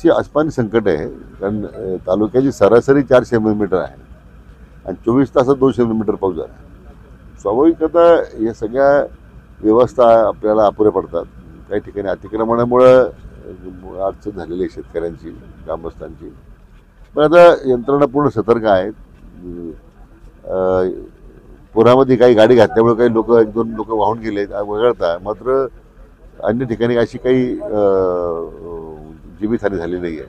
अशी आसमानी संकट आहे, कारण तालुक्याची सरासरी 400 मिलीमीटर आहे आणि 24 तासात 200 मिलीमीटर पाऊस झाला. स्वाभाविकतः या सगळ्या व्यवस्था आपल्याला अपुऱ्या पडतात. काही ठिकाणी अतिक्रमणामुळं अडचण झालेली आहे शेतकऱ्यांची, ग्रामस्थांची. पण आता यंत्रणा पूर्ण सतर्क आहेत. पुरामध्ये काही गाडी घातल्यामुळे काही लोक, 1-2 लोक वाहून गेले वगळता, मात्र अन्य ठिकाणी अशी काही जीवितहानी झाली नाही आहे.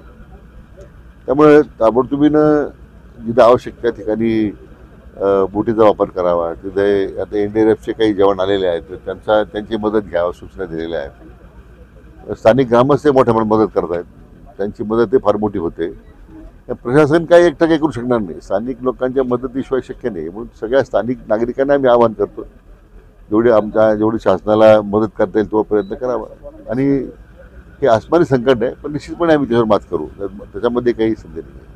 त्यामुळे ताबडतोबीनं जिथं आवश्यक त्या ठिकाणी बोटीचा वापर करावा. तिथे आता NDRFचे काही जवान आलेले आहेत, तर त्यांची मदत घ्यावं सूचना दिलेल्या आहेत. स्थानिक ग्रामस्थ मोठ्या प्रमाणात मदत करत आहेत, त्यांची मदत फार मोठी होते. प्रशासन काही एकटं काही करू शकणार नाही, स्थानिक लोकांच्या मदतीशिवाय शक्य नाही. म्हणून सगळ्या स्थानिक नागरिकांना आम्ही आवाहन करतो, जेवढी शासनाला मदत करता येईल तो प्रयत्न करावा. आणि हे आसमानी संकट आहे, पण निश्चितपणे आम्ही त्याच्यावर मात करू, त्याच्यामध्ये काही संदेह नाही.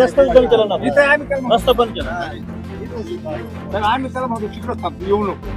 रस्ता बंद केला ना, रस्ता बंद केला आम्ही त्याला म्हणतो तिकडं थांबतो येऊ नको.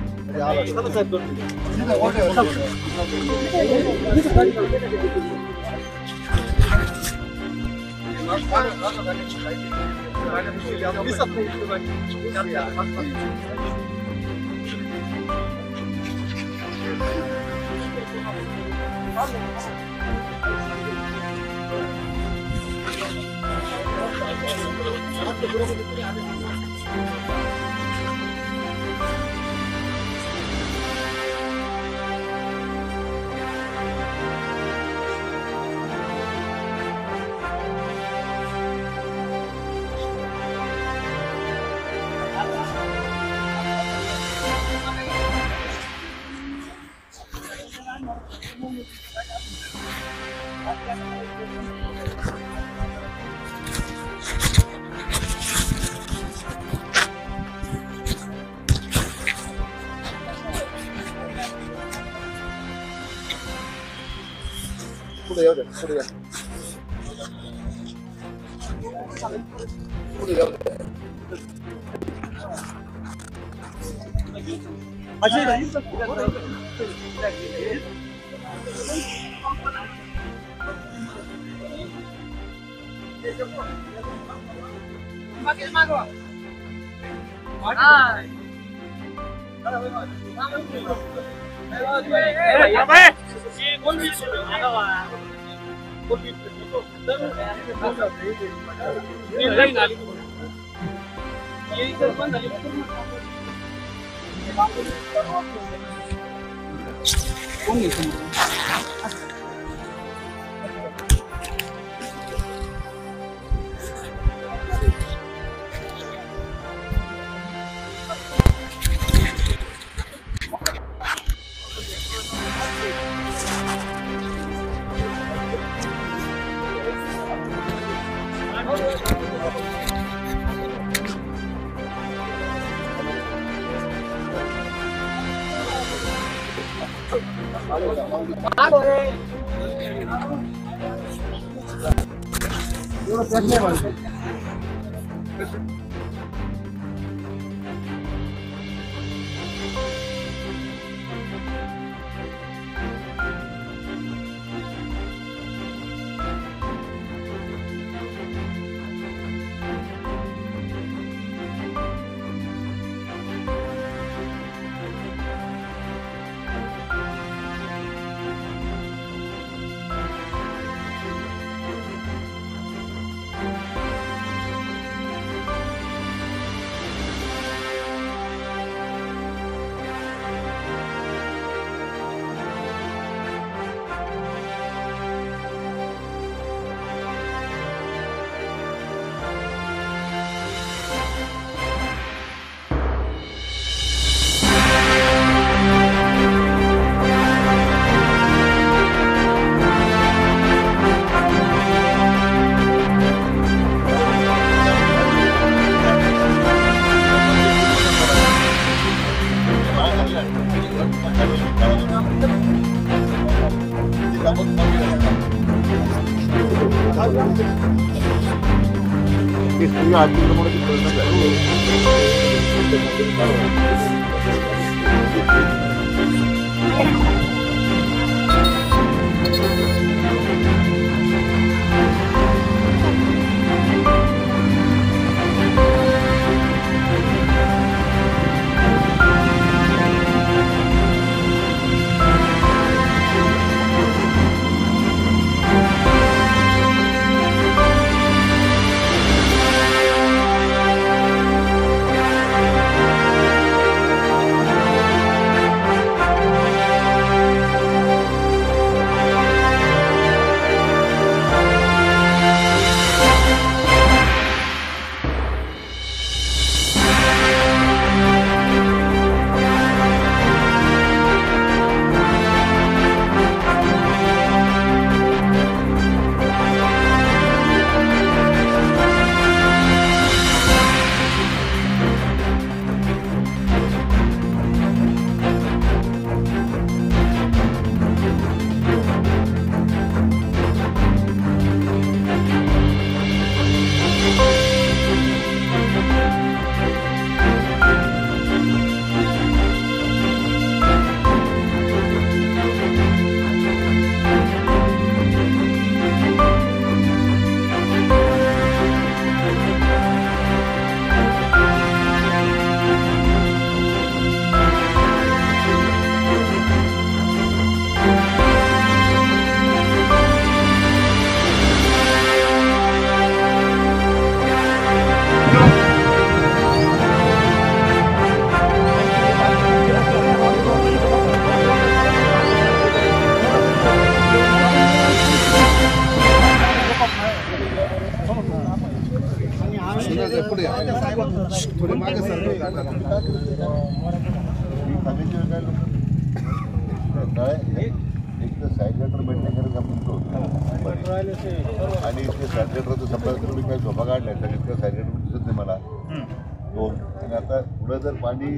थोडे मागे सर एक तर सायलेटर मेंटेन करत आणि ते सायलेटरचं समजा तुम्ही काही झोपा काढलाय सगळ्यात सायलेटर दिसत नाही मला तो. आणि आता पुढं जर पाणी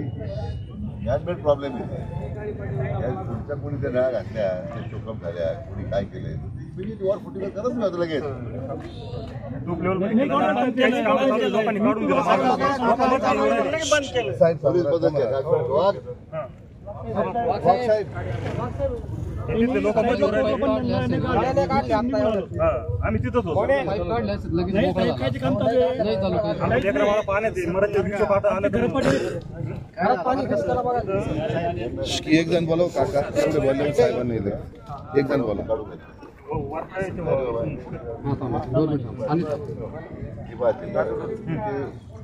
मॅनमेड प्रॉब्लेम येते पुढच्या कोणी त्या नळ्या घातल्या त्या चोकअप झाल्या कोणी काय केलंय म्हणजे वर फुटीवर करत नाही आता लगेच. सर्व्हिस बदलली आम्ही तिथंच होतो एक जण बोलाव काका एवढे बोलले साहेबांनी एक जण बोला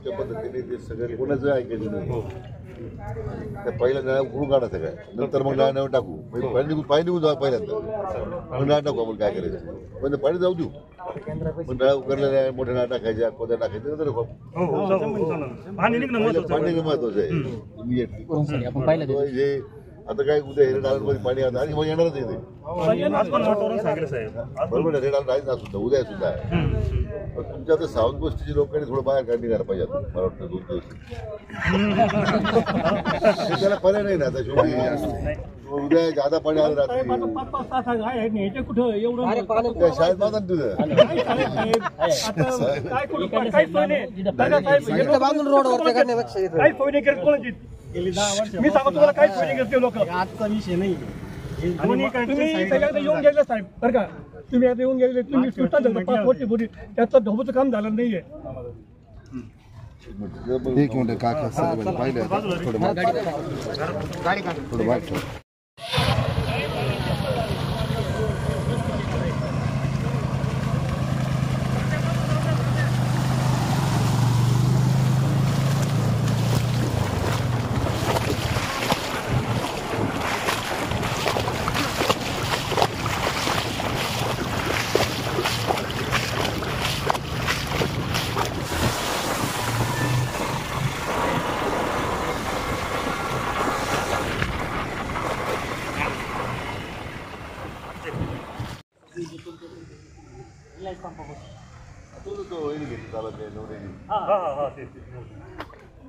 त्या पद्धतीने ते सगळं कोणाचं ऐकायचं नाही. त्या पहिल्या नळ्या उघडून काढा सगळ्या नंतर मग नळ्या नळ टाकू पाणी निघून जाऊ पहिल्यांदा मग नळ्या टाकू आपण काय करायचं पण पाणी जाऊ देऊ मग नळ्या उकरलेल्या मोठ्या नळ्या टाकायच्या कोद्या टाकायच्या नंतर पाणी महत्वाचं आहे इमिजिएटली. आता काय उद्या रेड अलर्टमध्ये पाणी आता आणि मग येणारच येते बरोबर रेड अलर्ट आहे ना सुद्धा उद्या सुद्धा आहे. तुमच्या आता साऊथ गोष्टीची लोकांनी थोडं बाहेर काढणी करायला पाहिजे मला वाटतं 2 दिवस त्याला पर्याय नाही ना आता शेवटी उद्या जादा पाणी आलं रात्री शाळेत माझा तुझं बांधून रोडवर काही सोय नाही करत कोणाची मी सांगतो तुम्हाला काही सोय नाही करते लोक आजचा विषय नाही. तुम्ही पहिल्यांदा येऊन गेले साहेब बरं का तुम्ही आता येऊन गेले तुम्ही सुद्धा झालं 5 वर्षापूर्वी त्याचं ढोबूचं काम झालं नाहीये. एक मिनिट काका पाहिलं थोडं बाहेर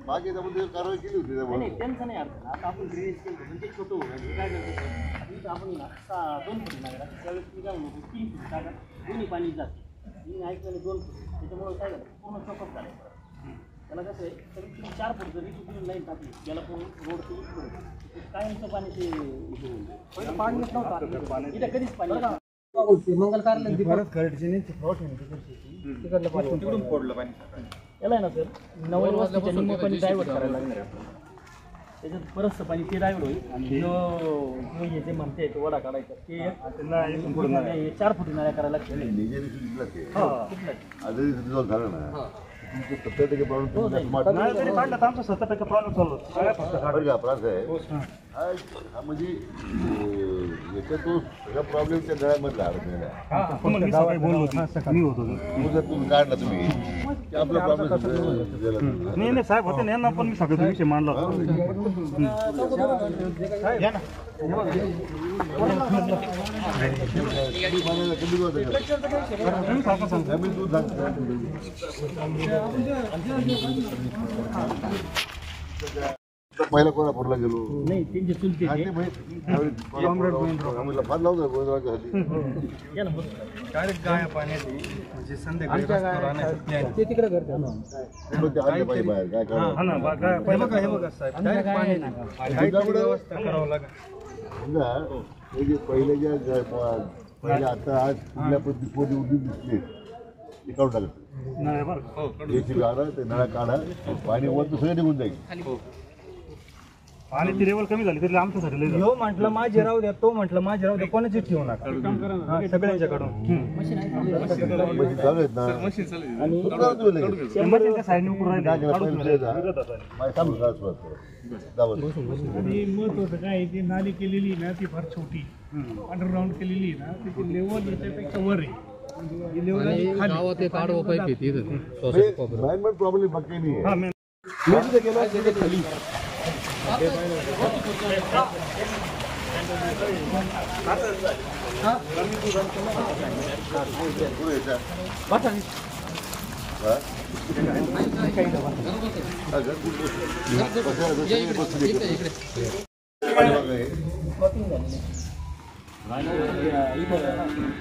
मागे त्यामध्ये कारवाई केली होती त्यांचं नाही अर्थ आता आपण ड्रेनेज केलं म्हणजे छोटं काय करतो आपण 2 फुटी लागला त्यावेळेस मी काय म्हणतो 3 फुट टाका दोन्ही पाणी जाते मी ऐकलं 2 फूट त्याच्यामुळे काय झालं पूर्ण चौकअप झालं त्याला कसं आहे तर तुम्ही 4 फूट जरी तुम्ही लाईन टाकली त्याला पूर्ण रोड कायमचं पाणी ते पाणी नव्हतं इथं कधीच पाणी मंगल कार्यालय तिकडून फोडलं पाणी याला आहे ना सर 9 वाजता निम्म पाणी डायव्हर्ट करायला लागणार आहे त्याच्यात बरंचसं पाणी ते डायव्हर्ट होईल आणि जो जे म्हणते तो वडा काढायचा ते 4 फुटी नाळ्या करायला झालं ना 70% प्रॉब्लेम आमचा 70% प्रॉब्लेम सॉल्व्ह हा म्हणजे याच्यात तो सगळा प्रॉब्लेम त्या नळ्यामधला जर तुम्ही काढला तुम्ही आपला प्रॉब्लेम नाही साहेब होते ना यांना पण मी सगळं विषय मांडला पहिला कोल्हापूरला गेलो नाही त्यांचे चुलते फार लावतो गोंधळासाठी गाय पाण्याची म्हणजे संध्याकाळी ते तिकडे करते बाहेर काय व्यवस्था करावं लागेल पहिले आता आज कुठल्या पद्धती उद्योग दिसले ते काढून टाकत याची गाडा ते नळा काढा पाणी वर सगळं निघून जाईल पाण्याची लेवल कमी झाली तरी आमच्यासाठी हो म्हटलं माझे राहू द्या तो म्हटलं माझे राहू द्या कोणाची ठेवू नका सगळ्यांच्याकडून चालू आहेत ना आणि महत्वाचं काय ती नाली केलेली ना ती फार छोटी अंडरग्राऊंड केलेली ना तिची लेवल याच्यापेक्षा वर आहे प्रॉब्लेम बाकी नाही तिथे गेलो तिथे खाली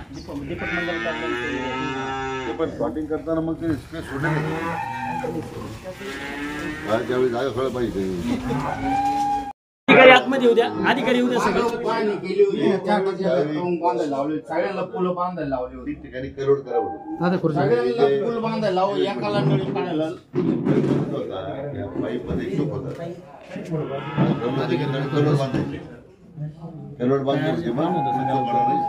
दीपक मंगल कार्यालय पण प्लॉटिंग करताना मग ते स्पेस सोडले त्यावेळी जागा सोडा पाहिजे. अधिकारी आतमध्ये उद्या अधिकारी उद्या सगळं सगळ्यांना पुलं बांधायला लावली होती. ठिकाणी करोड करा बरोबर सगळ्यांना पुल बांधायला लावून एकाला नळी काढायला पाईप मध्ये शोक होता करोड बांधायचे करोड बांधायचे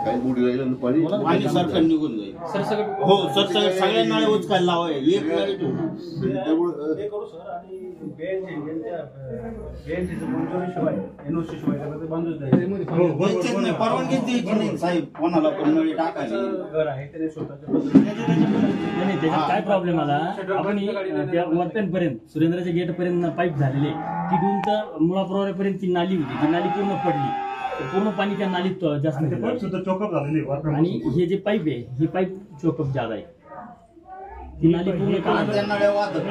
काही मोठी राहील आणि पाणी पाणी सरसकट निघून जाईल. हो सरसकट सगळ्या नळ्या उचकायला लावाय एक नळी परवानगीच द्यायची नाही साहेब कोणाला पण नळी टाकायची. नाही त्याच्यात काय प्रॉब्लेम आला आपण त्या वरपर्यंत सुरेंद्राच्या गेट पर्यंत पाईप झालेले तिथून तर मुळापुरापर्यंत ती नाली होती ती नाली पूर्ण पडली पूर्ण पाणी त्या नालीत जास्त चोकअप झालेली आणि हे जे पाईप आहे ही पाईप चोकअप ज्यादा आहे ती नाली पूर्ण अर्ध्या नळ्या वाहतात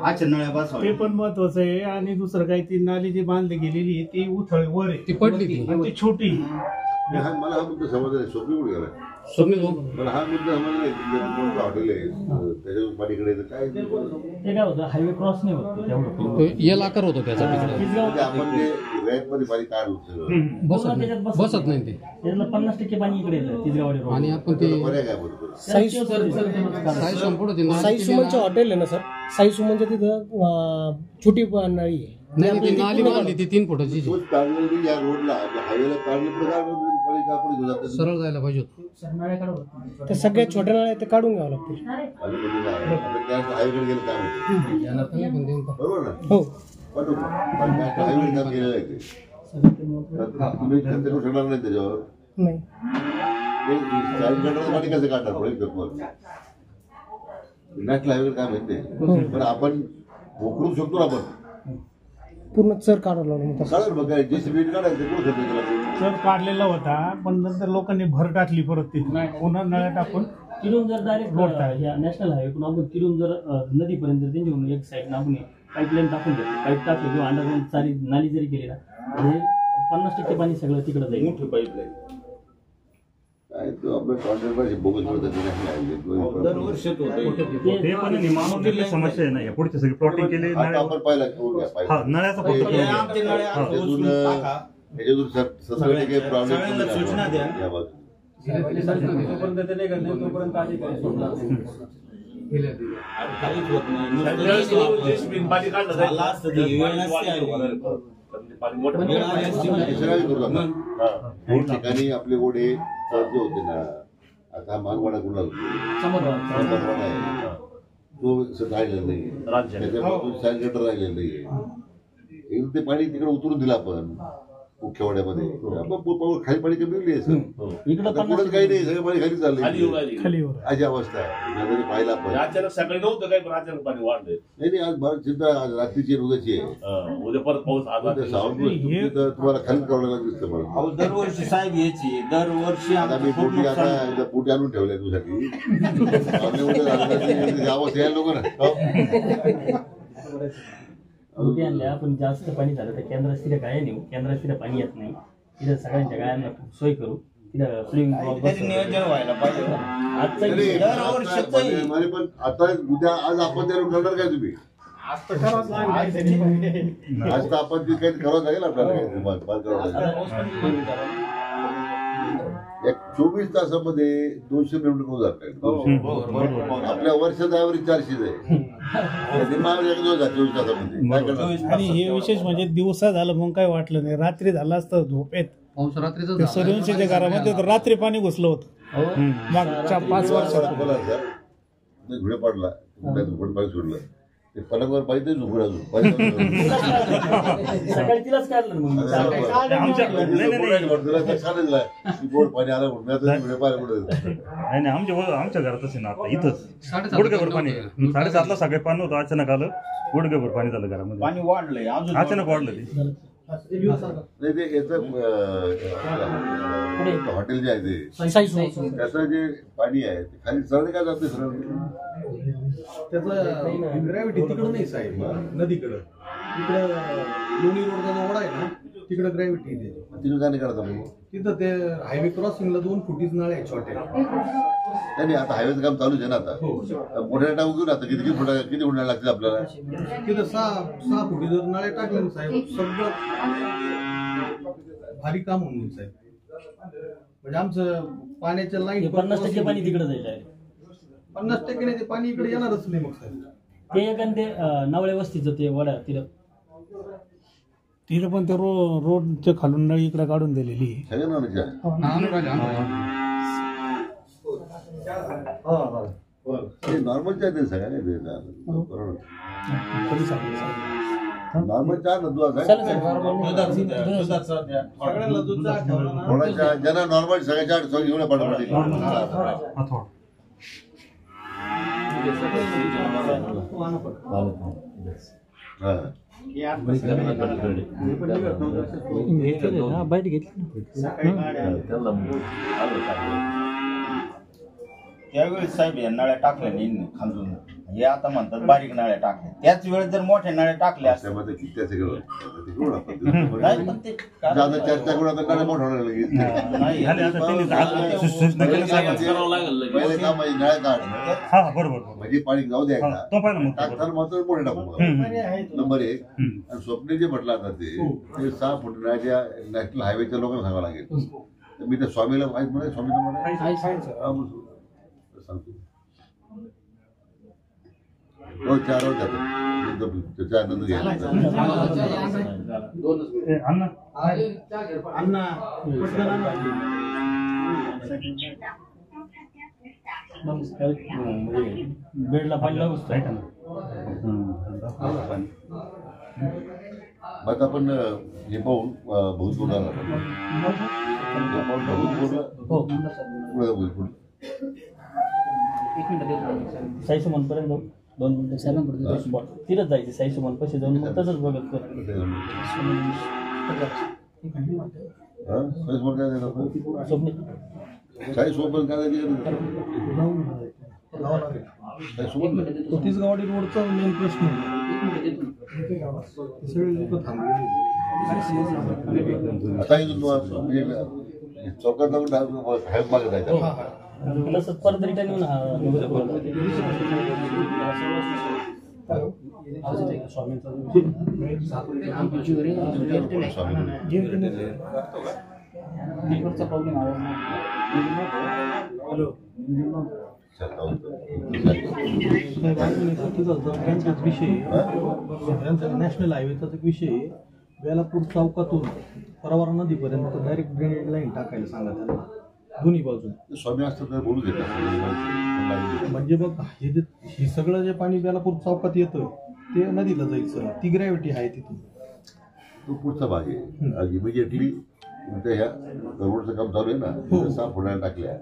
आजच्या नळ्या बसवा. ते पण महत्वाचं आहे. आणि दुसरं काही ती नाली जी बांधली गेलेली आहे ती उथळ वर आहे ती पडली आणि ती छोटी मला हा मुद्दा समजला नाही. सोपी कुठे गेला मला हा मुद्दा समजला नाही. कोणतं हॉटेल आहे त्याच्यावर पाणीकडे काय ते काय होतं हायवे क्रॉस नाही होत तेवढं एल आकार होतो त्याचा तिकडे आपण जे रॅक मध्ये पाणी काढलं बसत नाही ते त्यातलं 50% पाणी इकडे येतं तिसगावडी रोड आणि आपण ते पर्याय काय बरोबर साई संपूर्ण ते साई सुमनचं हॉटेल आहे ना सर साई सुमनच्या तिथं छोटी नळी आहे नाही ती नाली बांधली ती 3 फुटाची तोच काढलेली या रोडला हायवेला काढली पुढे पाणी कापडी घेऊन जातात सरळ जायला पाहिजे होतं. त्या सगळ्या छोट्या नळ्या ते काढून घ्यावं लागतील हायवेकडे गेलं काम होतं बरोबर ना हो हायवे काम केलेलं आहे ते तुम्ही खर्च करू शकणार नाही त्याच्यावर नाही चाळीस गटाचं पाणी कसं काढणार पुढे नॅशनल हायवे काम आहे ते पण आपण मोकळू शकतो ना आपण पूर्ण चर काढावं लागलं तसं काढाल बघ काय जेसीबी काढायचं कुठं खर्च केला चर काढलेला होता पण नंतर लोकांनी भर टाकली परत ती पुन्हा नळ्या टाकून तिथून जर डायरेक्ट नॅशनल हायवे पण आपण तिथून जर नदीपर्यंत जर त्यांच्याकडून एक साईड आपण पाईपलाईन टाकून देतो पाईप टाकलं किंवा अंडरग्राऊंड चारी नाली जरी केली ना म्हणजे 50% पाणी सगळं तिकडं जाईल मोठी पाईपलाईन काय तो आपल्या कॉन्ट्रॅक्टरशी बोगस पडतात दरवर्षी होतं. ते पण मानवतेची समस्या आहे ना पुढचे सगळे प्लॉटिंग केले आपण पाहिला नळ्याचा आमच्या नळ्या उचलून टाका. त्याच्यातून सगळे काही सगळ्यांना सूचना द्या. प्रॉब्लेम काहीच होत नाही. झालं असतं ते वेळ नसते आली. ठिकाणी आपले ओढे जे होते ना आता मानवाडा कुठला आहे तो राहिलेला नाही त्याच्यापासून सॅलगटर राहिलेलं नाही एकदा ते पाणी तिकडे उतरून दिलं आपण मुख्य वाड्यामध्ये खाली पाणी कमी आहे सर पुढे काही नाही सगळं पाणी खाली चाललंय खालीवर अशी अवस्था आहे जरी पाहिला पण अचानक सकाळी नव्हतं काही पण अचानक पाणी वाढलंय. नाही आज भारत चिंता रात्रीची उद्याची आहे उद्या परत पाऊस आला तुम्हाला खाली करावं दिसतं मला अहो दरवर्षी साहेब यायची दरवर्षी आता मी पोटी आता पोटी आणून ठेवल्या तुझ्यासाठी गावात यायला नको ना मोठी आणल्या पण जास्त पाणी झालं तर केंद्रस्थिर गाय नेऊ केंद्रस्थिर पाणी येत नाही तिथं सगळ्यांच्या गायांना सोय करू तिथं स्विमिंग पूल त्याचं नियोजन व्हायला पाहिजे. अरे पण आता उद्या आज आपण त्या करणार काय तुम्ही आज तर आपण ते काही करावं लागेल आपल्याला एक 24 तासामध्ये 200 किलोमीटर होऊन जात आपल्या वर्षाचा ऍव्हरेज 400 आहे 24 तासामध्ये काय करणार आणि हे विशेष म्हणजे दिवसा झालं मग काय वाटलं नाही रात्री झालं असतं झोपेत पाऊस रात्रीचा सूर्यवंशीच्या घरामध्ये तर रात्री पाणी घुसलं होतं मागच्या 5 वर्षात बोला सर घुडे पाडला पाणी सोडलं ते पलंगावर पाहिजे झुकून अजून सकाळी तिलाच काढलं मग मी. गोड पाणी आलं म्हणून नाही आमच्या घरातच आहे ना आता इथंच गुडघ्याभर पाणी आहे. 7:30ला सकाळी पाणी होतं, अचानक आलं गुडघ्याभर पाणी झालं घरामध्ये. पाणी वाढलंय अजून अचानक वाढलं ते. नाही ते याचं हॉटेल जे आहे ते त्याचं जे पाणी आहे ते खाली सरळ काय जाते सरळ त्याचं ग्रॅव्हिटी तिकडं नाही साहेब, नदीकडं. तिकडं लोणी रोडचा जो ओढा आहे ना तिकडं ग्रॅव्हिटी आहे. तिकडे काय नाही करता मग तिथं ते हायवे क्रॉसिंगला 2 फुटीच नळ आहे छोटे. नाही आता हायवेचं काम चालूच आहे ना आता. मोठ्या टाकून घेऊन आता किती फुटा लागतील आपल्याला. तिथं 6 फुटी जर नळे टाकले ना साहेब सगळं भारी काम होऊन जाईल साहेब. म्हणजे आमचं पाण्याच्या लाईन 50% पाणी तिकडे जाईल. 50% नाही, ते पाणी इकडे येणारच नाही मग साहेब. ते एक आणि ते नवळे वस्तीचं ते वडा तिथं पण ते रोडच्या खालून नळी इकडे काढून दिलेली. सगळं ना म्हणजे ते नॉर्मलच्या आहे ते सगळ्या नाही नॉर्मल चहा ना तू सगळ्यांना दूध ठेवला ना. थोड्याच्या ज्यांना नॉर्मल सगळ्याच्या आठ एवढ्या पाठवतील. बाईट घेतली. त्यावेळेस साहेब या नळ्या टाकल्या नाही खांदून. हे आता म्हणतात बारीक नळ्या टाकल्या. त्याच वेळेस जर मोठ्या नळ्या टाकल्या चर्चा करून आता मोठं होणार लगेच. पहिले काम आहे नळ्या काढ बरोबर म्हणजे पाणी जाऊ द्या टाकताना मात्र मोठे टाकू. नंबर 1. आणि स्वप्ने जे म्हटलं आता ते 6 फूट नळ्याच्या नॅशनल हायवेच्या लोकांना सांगावं लागेल. तर मी त्या स्वामीला माहीत म्हणे स्वामीला म्हणे हो 4 वर जातो त्याच्या आनंद घ्यायला. बेडला पाणी लागू मग आपण हे पाहून भूतपूरला साई सुमन पर्यंत 2 मिनिटं तिथंच जायचं. साई सुमन पैसे जाऊन मग तसंच बघत काही सोबत काय छत्तीसगड रोडचा मेन प्रश्न आहे. सगळे लोक थांबलेले. आता म्हणजे चौकात जाऊन मागे जायचं तसंच परत रिटर्न येऊन नॅशनल हायवेचा एक विषय आहे. बेलापूर चौकातून परवारा नदीपर्यंत डायरेक्ट ड्रेनेज लाईन टाकायला सांगा त्यांना दोन्ही बाजून. स्वामी असतं तर बोलू देतात. म्हणजे बघ हे सगळं जे पाणी बेलापूर चौकात येतं ते नदीला जायचं. ती ग्रॅव्हिटी आहे तिथून. तो पुढचा भाग आहे. इमिजिएटली तुमच्या ह्या रोडचं काम चालू आहे ना 6 फुटाला टाकल्या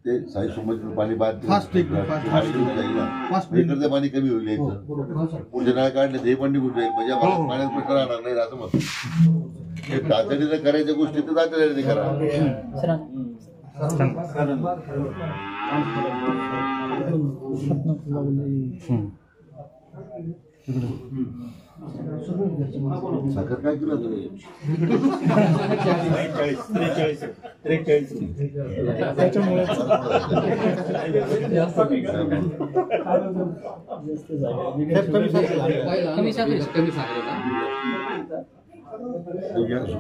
ते साई सोमतीचं पाणी बाद इकडचं पाणी कमी होईल यायचं. पुढच्या नळ्या काढले ते पण निघून जाईल. म्हणजे पाण्यात प्रश्न राहणार नाही असं म्हणतो. तातडीनं करायच्या गोष्टी तर तातडीने करा. साखर काय केलं तुम्ही?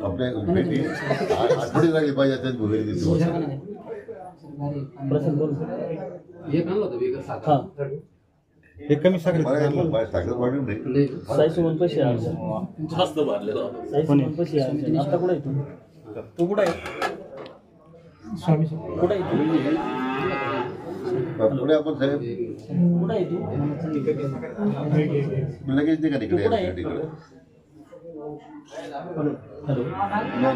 आपल्या भेटी आठवडी लागली पाहिजे त्यात वगैरे हे कमी साखर साखर वाढून नाही. साई सुमन पैसे जास्त भरले. साई सुमन पैसे आता कुठे आहे तू कुठे आहे? स्वामी कुठे आहे तू? पुढे आपण साहेब कुठं आहे तू लगेच नाही का तिकडे तिकडे हॅलो नाही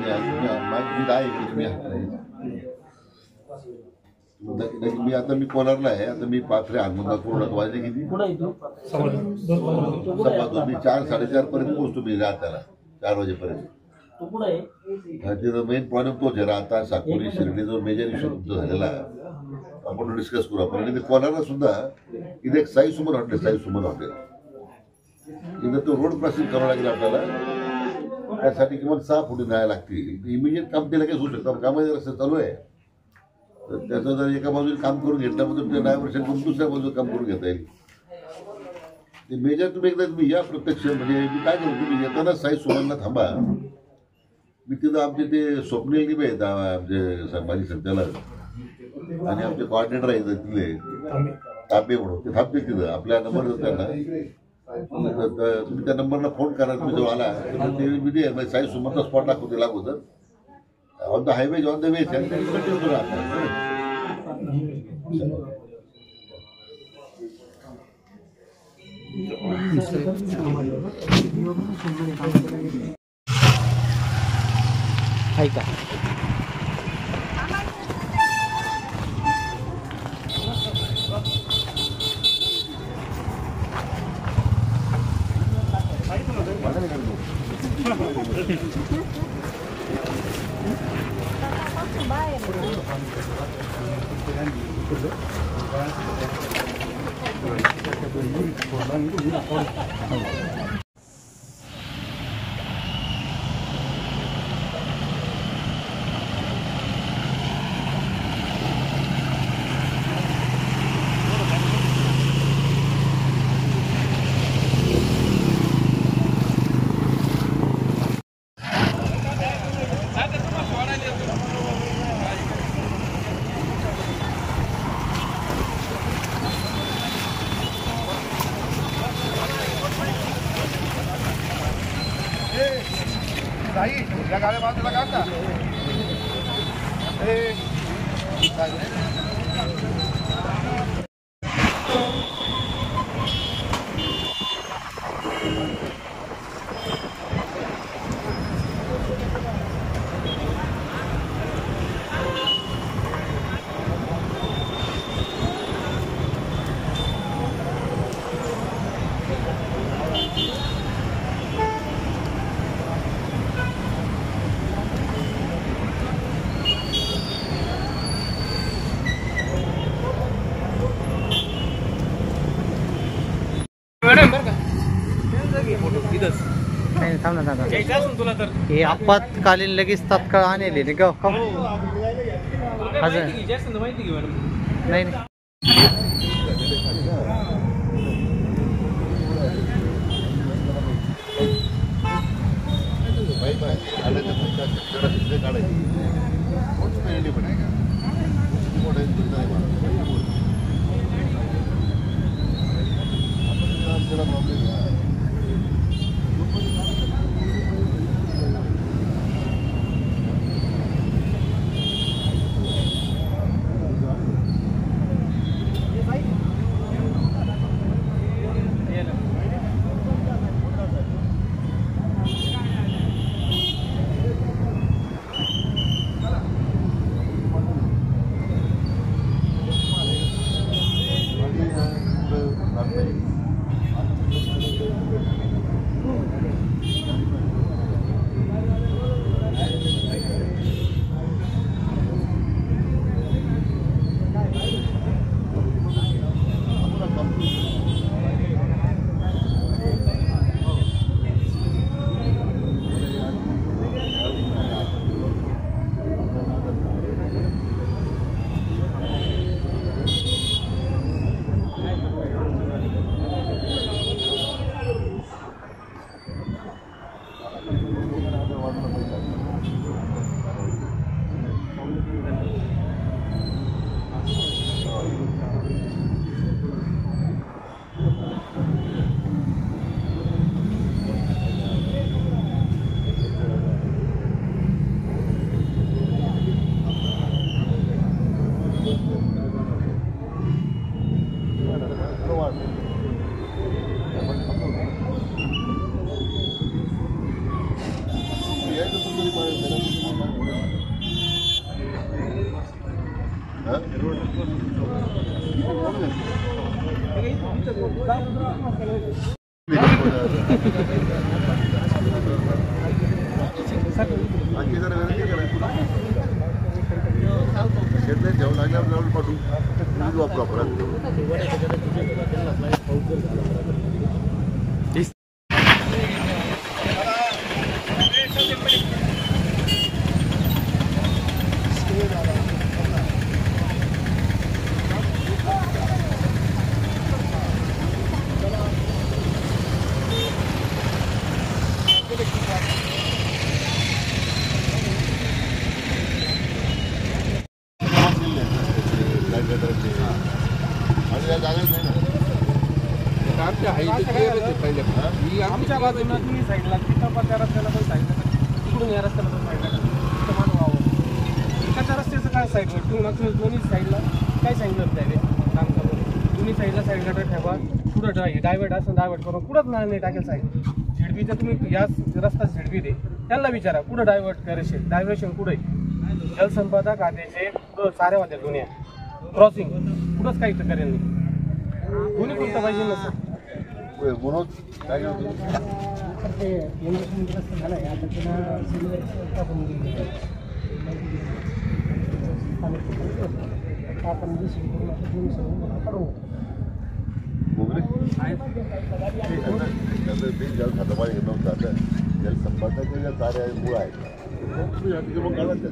माझी आहे इकडे तुम्ही मी आता मी कोलारला आहे. आता मी पाथरे हनुमंतापूर वाजले किती कुठं आहे तू मी 4-4:30 पर्यंत पोहोचतो मी रात्याला 4 वाजेपर्यंत. तू कुठं आहे तिथं मेन प्रॉब्लेम तोच आहे. आता साकोरी शिर्डी जो मेजर इश्यू तुमचा झालेला आहे आपण डिस्कस करू आपण. आणि कोलारला सुद्धा इथे एक साई सुमन हॉटेल इथं तो रोड क्रॉसिंग करावं लागेल आपल्याला. त्यासाठी किमान 6 फुटी न्यायला लागतील. इमिजिएट काम ते लगेच होऊ शकतं. कामाचे रस्ते चालू आहे तर त्याचं जर एका बाजूने काम करून घेतलं तर तुमच्या डायव्हर्शन करून दुसऱ्या बाजूला काम करून घेता येईल. ते मेजर तुम्ही एकदा तुम्ही या प्रत्यक्ष म्हणजे मी काय करू तुम्ही येताना साई सुमनला थांबा. मी तिथं आमचे ते स्वप्नील निबे आहेत आमचे माझी संचालक आणि आमचे कोऑर्डिनेटर आहेत तिथले तांबे म्हणून ते थांबते तिथं. आपल्या नंबर त्यांना तुम्ही त्या नंबरला फोन करा. तुम्ही जो आला तर ते विधी आहे साई सुमनचा स्पॉट दाखवते लागू तर on the highway on the way ऐका या गाड्या बाजूला काढता. हे आपत्कालीन लगेच तात्काळ आणले नाही का नाही नाही आमच्या बाजूला तुम्ही साईडला तिथं पण त्या रस्त्याला पण साईडला तिकडून या रस्त्याला पण साईडला तिथं मान व्हावं. एकाच्या रस्त्याचं काय साईडवर तुम्ही दोन्ही साईडला काय सांगितलं त्याने काम करून दोन्ही साईडला गटर ठेवा. पुढं डायव्हर्ट असं डायव्हर्ट करून कुठंच नाही टाकेल साईड झेडबीचं तुम्ही या रस्ता झेडबी दे त्यांना विचारा कुठं डायव्हर्ट करेल डायव्हर्शन कुठे जलसंपदा खात्याचे साऱ्या होत्या दुनिया क्रॉसिंग कुठंच काही तर करेल नाही. दोन्ही कोणतं पाहिजे ना सर म्हणून काय ते रस्ता झाला आहे आता त्याला टाकून आपण जलसंपदाचे ज्या कार्य मूळ आहेत मग काढत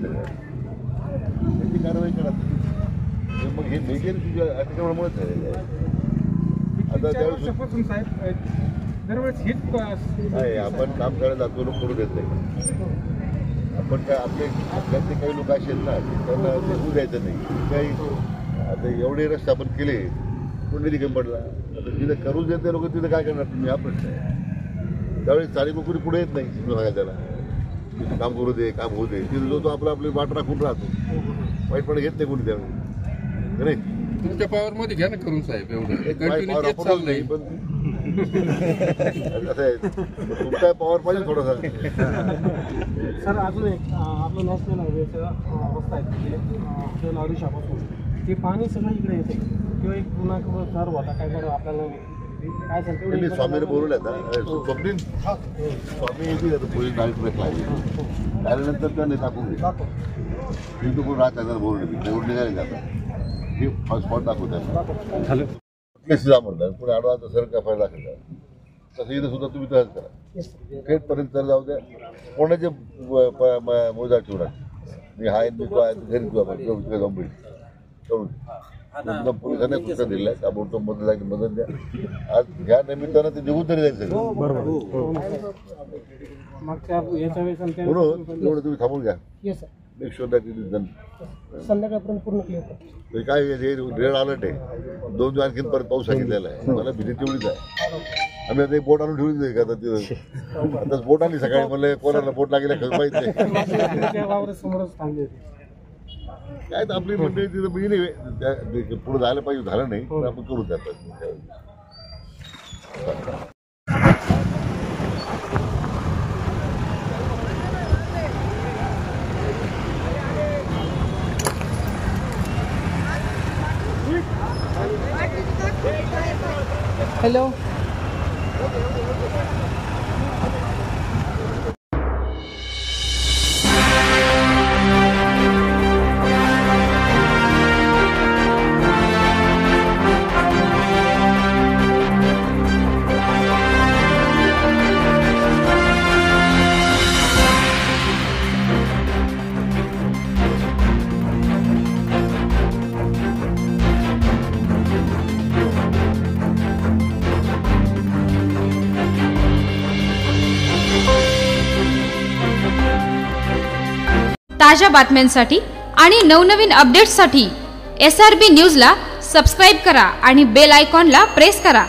त्याची कारवाई करत मग हे मेजर तुझ्या अतिक्रमणामुळेच झालेलं आहे. आता त्यावेळेस नाही आपण काम करायला जातो लोक करू देत नाही. आपण काय आपल्यातले काही लोक असेल ना त्यांना ते होऊ द्यायचं नाही. काही आता एवढे रस्ते आपण केले कोणी रिकाम पडला आता जिथे करू देत नाही लोक तिथे काय करणार तुम्ही हा प्रश्न आहे. त्यावेळेस स्थानिक लोक पुढे येत नाही सांगायला त्याला काम करू दे काम होऊ दे तिथे जो तो आपली वाट राखून राहतो वाईटपणे घेत नाही कोणी त्यावेळी नाही. तुमच्या पॉवर मध्ये घ्या ना करून साहेब एवढं नाही पण असं आहे तुमचा पॉवर पाहिजे थोडासा. सर अजून एक आपलं नॅशनल हायवेचा रस्ता आहे आपल्याला अडीशापासून ते पाणी सगळं इकडे येते किंवा एक पुन्हा सर होता काय करू आपल्याला काय सांगतो स्वामीने बोलवलं ना स्वप्नील स्वामी येतील आता पोलीस डायरेक्ट लागले त्यानंतर त्याने टाकून दिलं कोण राहत त्यांना बोलून निवडून निघाले जातात हे स्पॉट दाखवतात म्हणतात पुढे आडवा तर सरकार फायदा दाखवतात तसं इथं सुद्धा तुम्ही तसंच करा थेटपर्यंत तर जाऊ द्या कोणाचे मोजा ठेवणार मी हाय मी तो आहे घरी तू आपण जाऊन भेट करून पोलिसांनी सूचना दिल्या ताबडतोब मदत द्या. आज ह्या निमित्तानं ते निघून तरी जाईल सगळं म्हणून एवढं तुम्ही थांबून घ्या. Make sure that it is done. संध्याकाळपर्यंत पूर्ण क्लिअर काय रेड अलर्ट आहे 2 दिवस आणखीन परत पाऊस सांगितलेला आहे. मला भीती तेवढीच आहे. आम्ही आता एक बोट आणून ठेवलीच आहे का आता तिथं आता बोट आली सकाळी मला कोणाला बोट लागेल माहित नाही काय तर आपली मंडळी तिथं म्हणजे नाही पुढे जायला पाहिजे झालं नाही तर आपण करू त्यात. हॅलो ताज्या बातम्यांसाठी आणि नवनवीन अपडेट्ससाठी SRB न्यूजला सबस्क्राईब करा आणि बेल आयकॉनला प्रेस करा.